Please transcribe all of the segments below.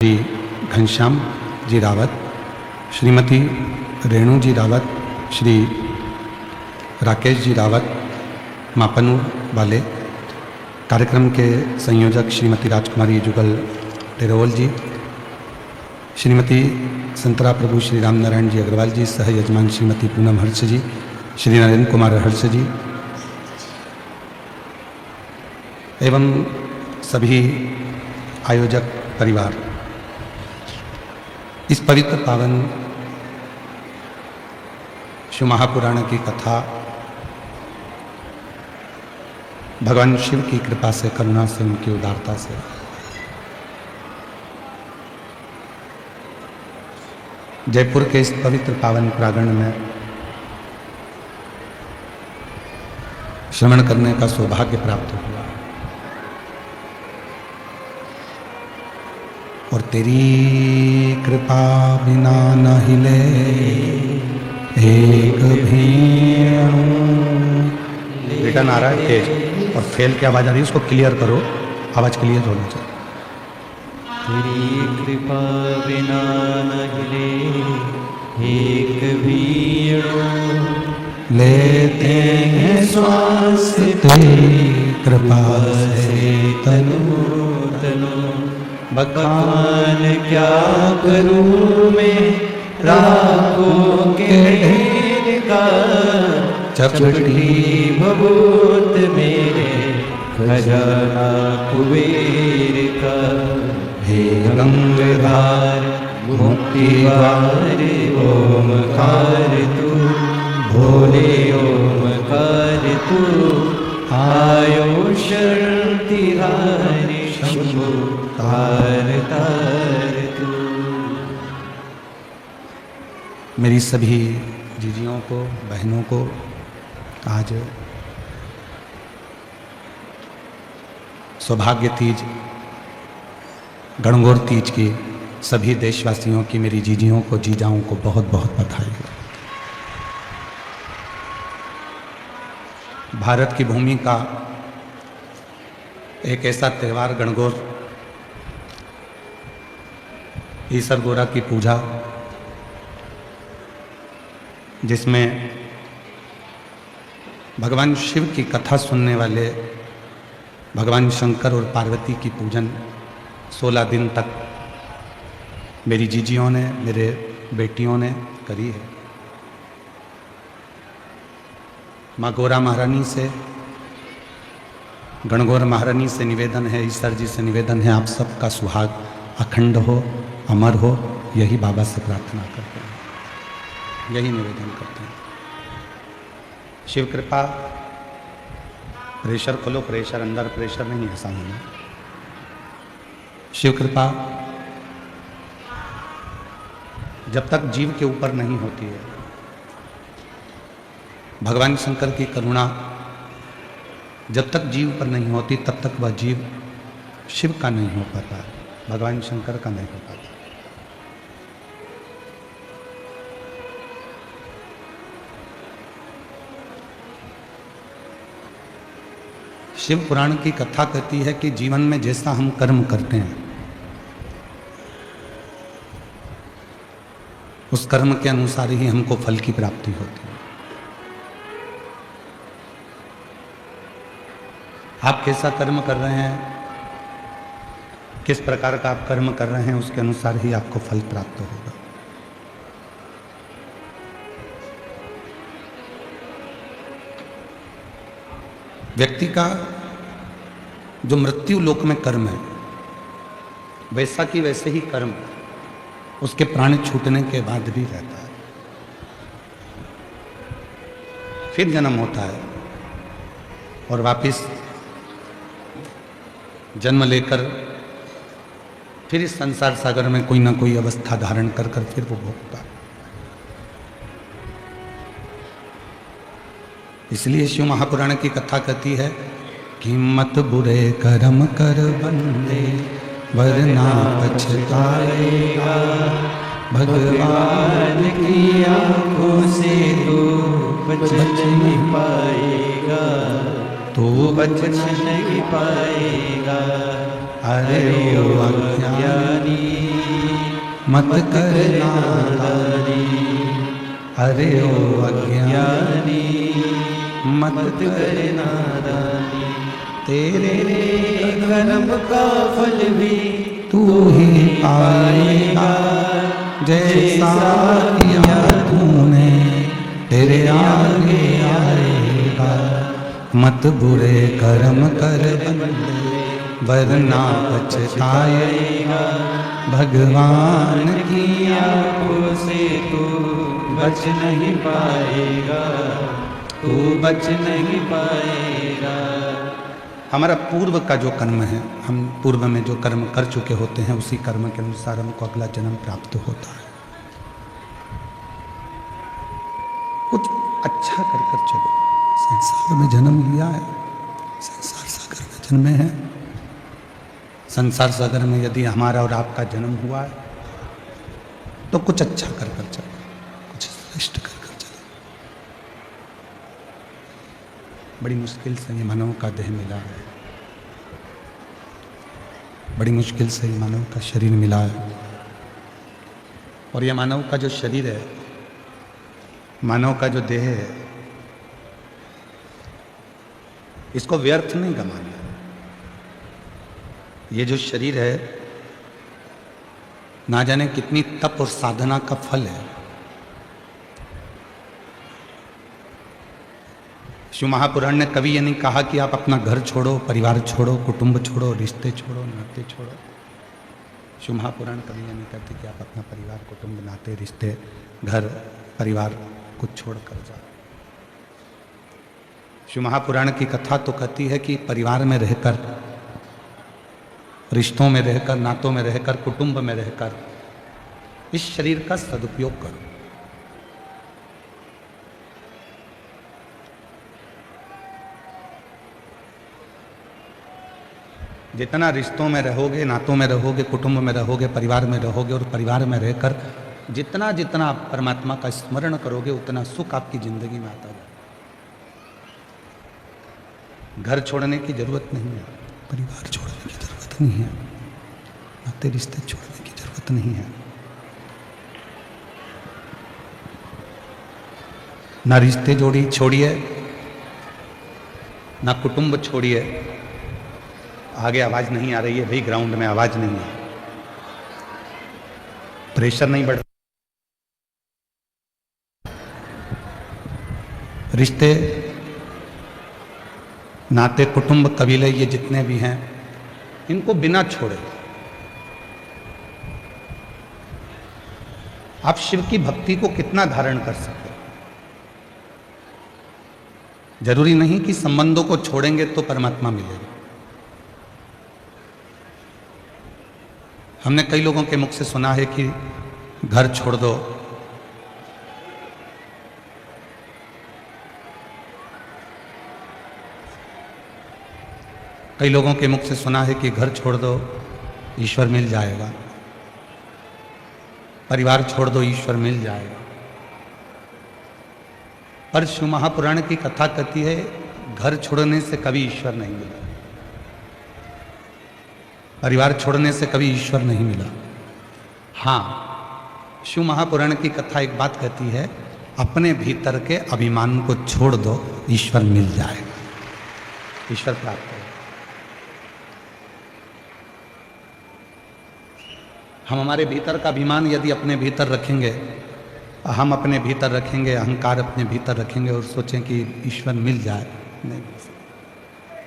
श्री घनश्याम जी रावत, श्रीमती रेणु जी रावत, श्री राकेश जी रावत, मापनूर वाले, कार्यक्रम के संयोजक श्रीमती राजकुमारी जुगल टेरोवल जी, श्रीमती संतरा प्रभु श्री राम नारायण जी अग्रवाल जी, सह यजमान श्रीमती पूनम हर्ष जी, श्री नरेंद्र कुमार हर्ष जी एवं सभी आयोजक परिवार, इस पवित्र पावन शिव महापुराण की कथा भगवान शिव की कृपा से, करुणा से, उनकी उदारता से जयपुर के इस पवित्र पावन प्रांगण में श्रवण करने का सौभाग्य प्राप्त हुआ। और तेरी कृपा बिना न हिले एक भी अणु। रिटर्न आ रहा है तेज और फेल की आवाज आ रही है, उसको क्लियर करो, आवाज क्लियर होना चाहिए। तेरी कृपा बिना न हिले एक भी अणु, लेते हैं श्वास तेरी कृपा से तनु तनु। बखान क्या करूं मैं राखों के ढेर का, चपटी भभूत मेरे खजाना कुबेर का। हे गंगाधार मुक्तिवार ओमकार तू, भोले ओमकार तू, आयो शरण तिहारी शंभो तार तार तू। मेरी सभी जीजियों को, बहनों को आज सौभाग्य तीज, गणगौर तीज की सभी देशवासियों की, मेरी जीजियों को, जीजाओं को बहुत बहुत बधाई हो। भारत की भूमि का एक ऐसा त्यौहार गणगौर, ईसर गोरा की पूजा, जिसमें भगवान शिव की कथा सुनने वाले भगवान शंकर और पार्वती की पूजन 16 दिन तक मेरी जीजियों ने, मेरे बेटियों ने करी है। माँ गौरा महारानी से, गणगौर महारानी से निवेदन है, ईश्वर जी से निवेदन है, आप सबका सुहाग अखंड हो, अमर हो, यही बाबा से प्रार्थना करते हैं, यही निवेदन करते हैं। शिव कृपा, प्रेशर खोलो, प्रेशर अंदर, प्रेशर नहीं, ऐसा होना। शिव कृपा जब तक जीव के ऊपर नहीं होती है, भगवान शंकर की करुणा जब तक जीव पर नहीं होती, तब तक वह जीव शिव का नहीं हो पाता, भगवान शंकर का नहीं हो पाता। शिव पुराण की कथा कहती है कि जीवन में जैसा हम कर्म करते हैं, उस कर्म के अनुसार ही हमको फल की प्राप्ति होती है। आप कैसा कर्म कर रहे हैं, किस प्रकार का आप कर्म कर रहे हैं, उसके अनुसार ही आपको फल प्राप्त होगा। व्यक्ति का जो मृत्यु लोक में कर्म है, वैसा कि वैसे ही कर्म उसके प्राण छूटने के बाद भी रहता है। फिर जन्म होता है और वापिस जन्म लेकर फिर इस संसार सागर में कोई ना कोई अवस्था धारण कर कर फिर वो भोगता है। इसलिए शिव महापुराण की कथा कहती है कि मत बुरे कर्म कर बंदे वरना पछताएगा, भगवान की आंखों से तू बच नहीं पाएगा, तू बच नहीं पाएगा। अरे ओ अज्ञानी मत कर नादानी, अरे ओ अज्ञानी मत कर नादानी, तेरे कर्म का फल भी तू ही पाएगा, जैसा किया तूने तेरे आगे आएगा। मत बुरे कर्म कर बंदे वरना पछताएगा, भगवान की आंखों से तू बच नहीं पाएगा, तू बच नहीं पाएगा। हमारा पूर्व का जो कर्म है, हम पूर्व में जो कर्म कर चुके होते हैं उसी कर्म के अनुसार हमको अगला जन्म प्राप्त होता है। कुछ अच्छा कर कर चलो। संसार में जन्म लिया है, संसार सागर में जन्मे हैं। संसार सागर में यदि हमारा और आपका जन्म हुआ है तो कुछ अच्छा कर कर चलो, कुछ श्रेष्ठ कर कर चलो। बड़ी मुश्किल से ये मानव का देह मिला है, बड़ी मुश्किल से ये मानव का शरीर मिला है। और ये मानव का जो शरीर है, मानव का जो देह है, इसको व्यर्थ नहीं गंवाना। ये जो शरीर है ना जाने कितनी तप और साधना का फल है। शिव महापुराण ने कभी ये नहीं कहा कि आप अपना घर छोड़ो, परिवार छोड़ो, कुटुंब छोड़ो, रिश्ते छोड़ो, नाते छोड़ो। शिव महापुराण कभी ये नहीं कहते कि आप अपना परिवार, कुटुंब, नाते, रिश्ते, घर, परिवार कुछ छोड़ कर जाओ। शिव महापुराण की कथा तो कहती है कि परिवार में रहकर, रिश्तों में रहकर, नातों में रहकर, कुटुंब में रहकर इस शरीर का सदुपयोग करो। जितना रिश्तों में रहोगे, नातों में रहोगे, कुटुंब में रहोगे, परिवार में रहोगे और परिवार में रहकर जितना जितना आप परमात्मा का स्मरण करोगे उतना सुख आपकी जिंदगी में आता है। घर छोड़ने की जरूरत नहीं है, परिवार छोड़ने की जरूरत नहीं है, नाते रिश्ते छोड़ने की जरूरत नहीं है। ना रिश्ते छोड़िए, ना कुटुंब छोड़िए। आगे आवाज नहीं आ रही है भाई, ग्राउंड में आवाज नहीं है, प्रेशर नहीं बढ़। रिश्ते, नाते, कुटुंब, कबीले, ये जितने भी हैं, इनको बिना छोड़े आप शिव की भक्ति को कितना धारण कर सकते हो। जरूरी नहीं कि संबंधों को छोड़ेंगे तो परमात्मा मिलेगा। हमने कई लोगों के मुख से सुना है कि घर छोड़ दो, कई लोगों के मुख से सुना है कि घर छोड़ दो ईश्वर मिल जाएगा, परिवार छोड़ दो ईश्वर मिल जाएगा। पर शिव महापुराण की कथा कहती है घर छोड़ने से कभी ईश्वर नहीं मिला, परिवार छोड़ने से कभी ईश्वर नहीं मिला। हाँ, शिव महापुराण की कथा एक बात कहती है, अपने भीतर के अभिमान को छोड़ दो, ईश्वर मिल जाएगा, ईश्वर प्राप्त होगा। हम हमारे भीतर का अभिमान यदि अपने भीतर रखेंगे, हम अपने भीतर रखेंगे, अहंकार अपने भीतर रखेंगे और सोचें कि ईश्वर मिल जाए, नहीं मिल सकता,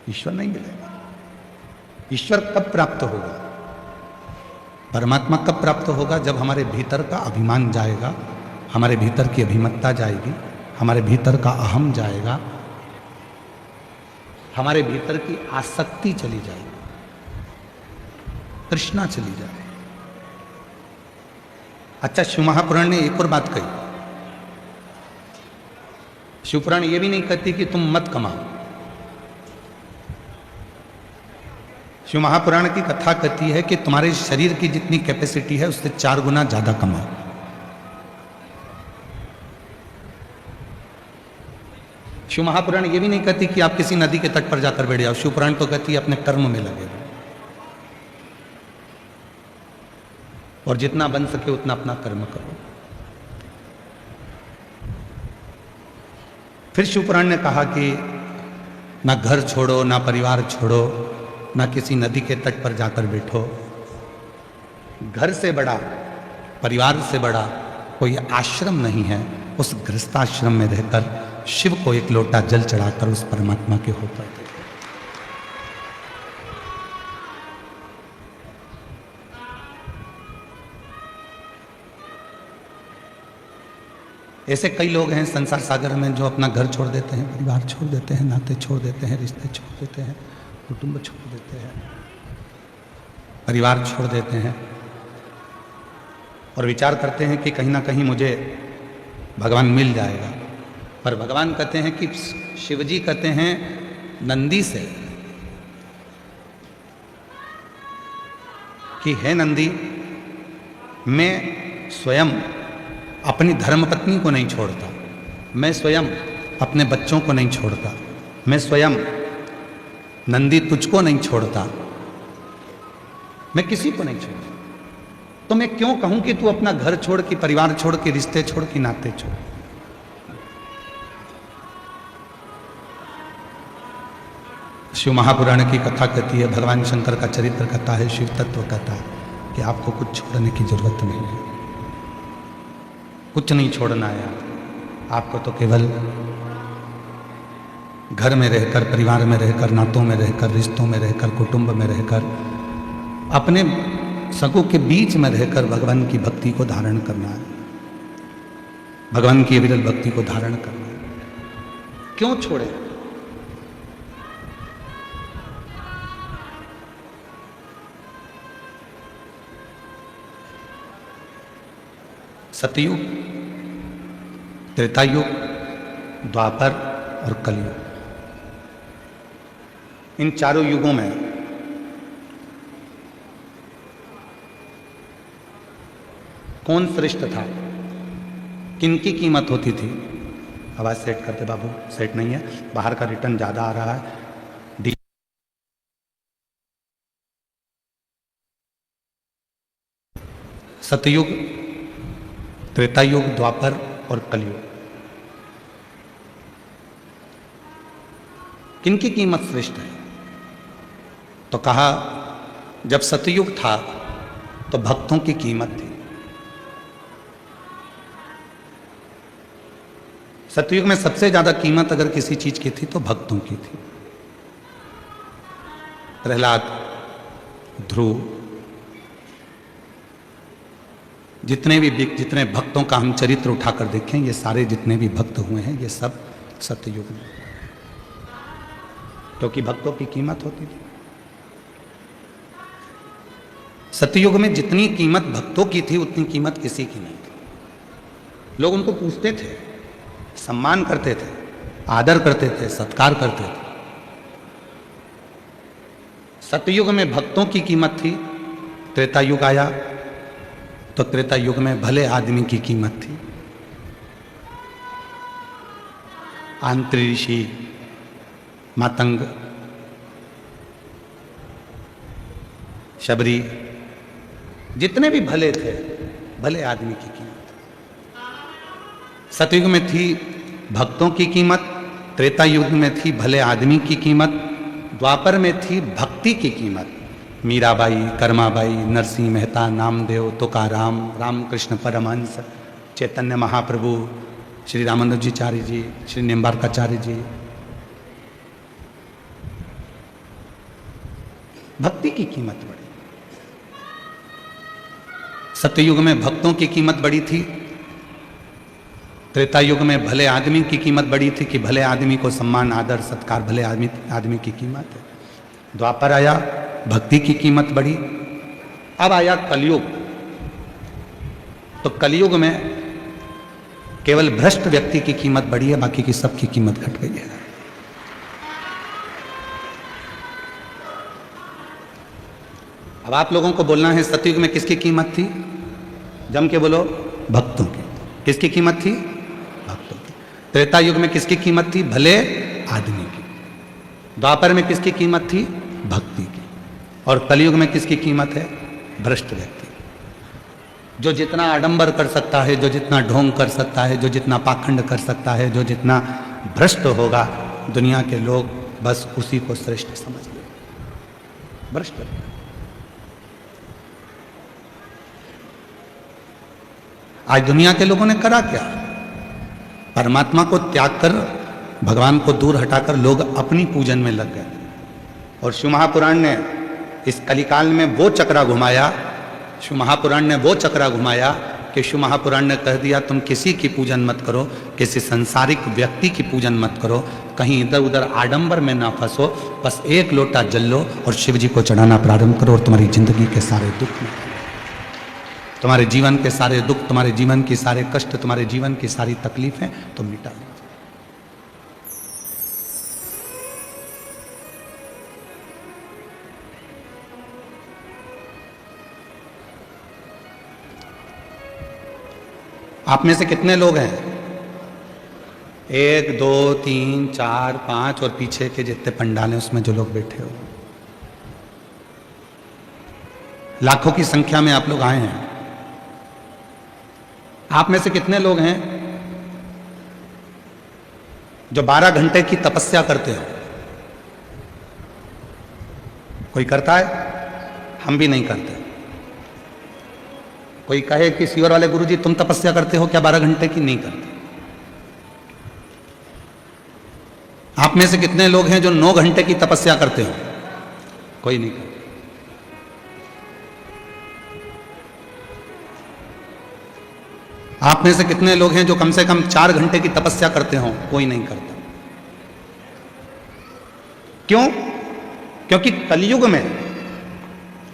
ईश्वर नहीं मिलेगा। ईश्वर कब प्राप्त होगा, परमात्मा कब प्राप्त होगा? जब हमारे भीतर का अभिमान जाएगा, हमारे भीतर की अभिमत्ता जाएगी, हमारे भीतर का अहम जाएगा, हमारे भीतर की आसक्ति चली जाएगी, तृष्णा चली जाएगी। अच्छा, शिव महापुराण ने एक और बात कही। शिवपुराण ये भी नहीं कहती कि तुम मत कमाओ। शिव महापुराण की कथा कहती है कि तुम्हारे शरीर की जितनी कैपेसिटी है उससे 4 गुना ज्यादा कमाओ। शिव महापुराण ये भी नहीं कहती कि आप किसी नदी के तट पर जाकर बैठ जाओ। शिव पुराण तो कहती है अपने कर्म में लगे रहो और जितना बन सके उतना अपना कर्म करो। फिर शिव पुराण ने कहा कि ना घर छोड़ो, ना परिवार छोड़ो, ना किसी नदी के तट पर जाकर बैठो। घर से बड़ा, परिवार से बड़ा कोई आश्रम नहीं है। उस गृहस्थाश्रम में रहकर शिव को एक लोटा जल चढ़ाकर उस परमात्मा के हो पाते। ऐसे कई लोग हैं संसार सागर में जो अपना घर छोड़ देते हैं, परिवार छोड़ देते हैं, नाते छोड़ देते हैं, रिश्ते छोड़ देते हैं, कुटुंब छोड़ देते हैं, परिवार छोड़ देते हैं और विचार करते हैं कि कहीं ना कहीं मुझे भगवान मिल जाएगा। पर भगवान कहते हैं कि शिवजी कहते हैं नंदी से कि हे नंदी, मैं स्वयं अपनी धर्मपत्नी को नहीं छोड़ता, मैं स्वयं अपने बच्चों को नहीं छोड़ता, मैं स्वयं नंदी तुझको नहीं छोड़ता, मैं किसी को नहीं छोड़ता। तो मैं क्यों कहूं कि तू अपना घर छोड़ के, परिवार छोड़ के, रिश्ते छोड़ के, नाते छोड़। शिव महापुराण की कथा कहती है, भगवान शंकर का चरित्र कथा है, शिव तत्व कथा है कि आपको कुछ छोड़ने की जरूरत नहीं है, कुछ नहीं छोड़ना है। आपको तो केवल घर में रहकर, परिवार में रहकर, नातों में रहकर, रिश्तों में रहकर, कुटुंब में रहकर, अपने सगों के बीच में रहकर भगवान की भक्ति को धारण करना है, भगवान की विरल भक्ति को धारण करना है। क्यों छोड़े? सतयुग, त्रेतायुग, द्वापर और कलयुग, इन चारों युगों में कौन श्रेष्ठ था? किनकी कीमत होती थी? आवाज सेट करते बाबू, सेट नहीं है, बाहर का रिटर्न ज्यादा आ रहा है। सतयुग, त्रेतायुग, द्वापर और कलयुग, किनकी कीमत श्रेष्ठ है? तो कहा जब सतयुग था तो भक्तों की कीमत थी। सतयुग में सबसे ज्यादा कीमत अगर किसी चीज की थी तो भक्तों की थी। प्रहलाद, ध्रुव, जितने भक्तों का हम चरित्र उठाकर देखें, ये सारे जितने भी भक्त हुए हैं ये सब सतयुग में, क्योंकि भक्तों की कीमत होती थी। सतयुग में जितनी कीमत भक्तों की थी उतनी कीमत किसी की नहीं थी। लोग उनको पूछते थे, सम्मान करते थे, आदर करते थे, सत्कार करते थे। सतयुग में भक्तों की कीमत थी। त्रेतायुग आया तो त्रेतायुग में भले आदमी की कीमत थी। आंत्री ऋषि, मातंग, शबरी, जितने भी भले थे, भले आदमी की कीमत। सतयुग में थी भक्तों की कीमत, त्रेतायुग में थी भले आदमी की कीमत, द्वापर में थी भक्ति की कीमत। मीराबाई, कर्माबाई, नरसिंह मेहता, नामदेव, तुकाराम, रामकृष्ण परमहंस, चैतन्य महाप्रभु, श्री रामानुजाचार्य जी, श्री निम्बार्काचार्य जी। भक्ति की कीमत बढ़ी। सतयुग में भक्तों की कीमत बड़ी थी, त्रेतायुग में भले आदमी की कीमत बड़ी थी कि भले आदमी को सम्मान, आदर, सत्कार, भले आदमी की कीमत है। द्वापर आया, भक्ति की कीमत बढ़ी। अब आया कलयुग, तो कलयुग में केवल भ्रष्ट व्यक्ति की कीमत बढ़ी है, बाकी की सबकी कीमत घट गई है। अब आप लोगों को बोलना है सतयुग में किसकी कीमत थी? जम के बोलो, भक्तों की। किसकी कीमत थी? भक्तों की। त्रेता युग में किसकी कीमत थी? भले आदमी की। द्वापर में किसकी कीमत थी? भक्ति की। और कलयुग में किसकी कीमत है? भ्रष्ट व्यक्ति। जो जितना आडंबर कर सकता है, जो जितना ढोंग कर सकता है, जो जितना पाखंड कर सकता है, जो जितना भ्रष्ट होगा, दुनिया के लोग बस उसी को श्रेष्ठ समझ लेंगे। भ्रष्ट। आज दुनिया के लोगों ने करा क्या? परमात्मा को त्याग कर, भगवान को दूर हटाकर लोग अपनी पूजन में लग गए। और शिव महापुराण ने इस कलिकाल में वो चक्रा घुमाया, शिव महापुराण ने वो चक्रा घुमाया कि शिव महापुराण ने कह दिया तुम किसी की पूजन मत करो, किसी सांसारिक व्यक्ति की पूजन मत करो, कहीं इधर उधर आडंबर में ना फंसो, बस एक लोटा जल लो और शिव जी को चढ़ाना प्रारंभ करो और तुम्हारी जिंदगी के सारे दुख में, तुम्हारे जीवन के सारे दुख, तुम्हारे जीवन की सारे कष्ट, तुम्हारे जीवन की सारी तकलीफें तुम मिटा लो। आप में से कितने लोग हैं? 1 2 3 4 5 और पीछे के जितने पंडाल हैं उसमें जो लोग बैठे हो, लाखों की संख्या में आप लोग आए हैं। आप में से कितने लोग हैं जो 12 घंटे की तपस्या करते हो? कोई करता है? हम भी नहीं करते। कोई कहे कि सीवर वाले गुरुजी तुम तपस्या करते हो क्या 12 घंटे की? नहीं करते। आप में से कितने लोग हैं जो 9 घंटे की तपस्या करते हो? कोई नहीं करता। आप में से कितने लोग हैं जो कम से कम 4 घंटे की तपस्या करते हो? कोई नहीं करता। क्यों? क्योंकि कलयुग में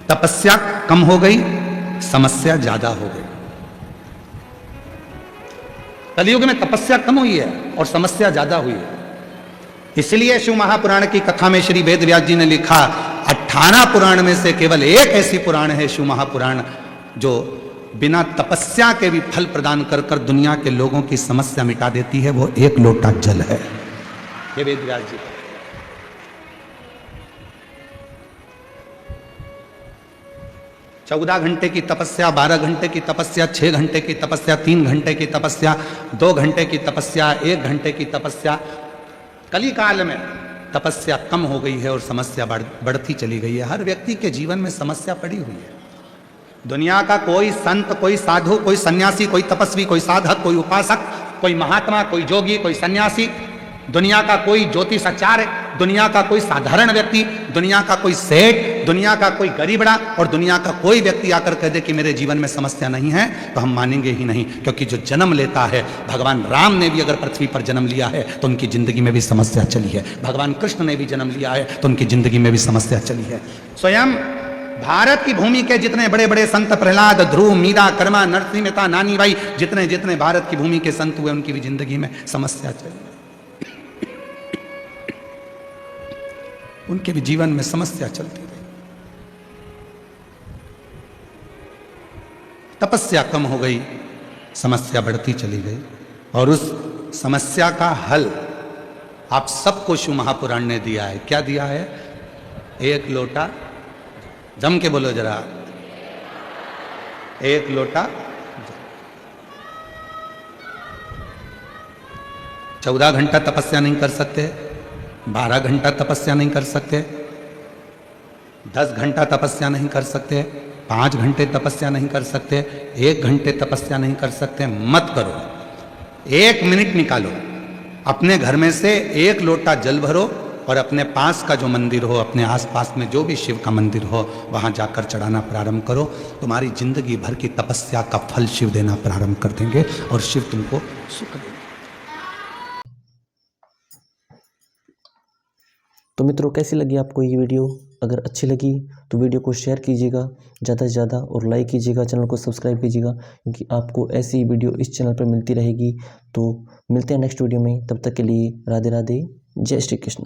तपस्या कम हो गई, समस्या ज्यादा हो गई। कलयुग में तपस्या कम हुई है और समस्या ज्यादा हुई है। इसलिए शिव महापुराण की कथा में श्री वेद व्यास जी ने लिखा 18 पुराण में से केवल एक ऐसी पुराण है शिव महापुराण जो बिना तपस्या के भी फल प्रदान कर कर दुनिया के लोगों की समस्या मिटा देती है। वो एक लोटा जल है। ये वेद व्यास जी। 14 घंटे की तपस्या, 12 घंटे की तपस्या, 6 घंटे की तपस्या, 3 घंटे की तपस्या, 2 घंटे की तपस्या, 1 घंटे की तपस्या। कली काल में तपस्या कम हो गई है और समस्या बढ़ती चली गई है। हर व्यक्ति के जीवन में समस्या पड़ी हुई है। दुनिया का कोई संत, कोई साधु, कोई सन्यासी, कोई तपस्वी, कोई साधक, कोई उपासक, कोई महात्मा, कोई जोगी, कोई सन्यासी, दुनिया का कोई ज्योतिषाचार्य, दुनिया का कोई साधारण व्यक्ति, दुनिया का कोई सेठ, दुनिया का कोई गरीबड़ा और दुनिया का कोई व्यक्ति आकर कह दे कि मेरे जीवन में समस्या नहीं है तो हम मानेंगे ही नहीं। क्योंकि जो जन्म लेता है, भगवान राम ने भी अगर पृथ्वी पर जन्म लिया है तो उनकी जिंदगी में भी समस्या चली है। भगवान कृष्ण ने भी जन्म लिया है तो उनकी जिंदगी में भी समस्या चली है। स्वयं भारत की भूमि के जितने बड़े बड़े संत, प्रहलाद, ध्रुव, मीरा, कर्मा, नरसिंह मेहता, नानी भाई, जितने जितने भारत की भूमि के संत हुए उनकी भी जिंदगी में समस्या चली, उनके भी जीवन में समस्या चलती रही। तपस्या कम हो गई, समस्या बढ़ती चली गई और उस समस्या का हल आप सबको शिव महापुराण ने दिया है। क्या दिया है? एक लोटा, जम के बोलो जरा, एक लोटा। 14 घंटा तपस्या नहीं कर सकते, 12 घंटा तपस्या नहीं कर सकते, 10 घंटा तपस्या नहीं कर सकते, 5 घंटे तपस्या नहीं कर सकते, 1 घंटे तपस्या नहीं कर सकते। मत करो, 1 मिनट निकालो, अपने घर में से 1 लोटा जल भरो और अपने पास का जो मंदिर हो, अपने आसपास में जो भी शिव का मंदिर हो, वहां जाकर चढ़ाना प्रारंभ करो। तुम्हारी जिंदगी भर की तपस्या का फल शिव देना प्रारंभ कर देंगे और शिव तुमको सुख देंगे। तो मित्रों, कैसी लगी आपको ये वीडियो? अगर अच्छी लगी तो वीडियो को शेयर कीजिएगा ज़्यादा से ज़्यादा और लाइक कीजिएगा, चैनल को सब्सक्राइब कीजिएगा क्योंकि आपको ऐसी वीडियो इस चैनल पर मिलती रहेगी। तो मिलते हैं नेक्स्ट वीडियो में, तब तक के लिए राधे राधे, जय श्री कृष्ण।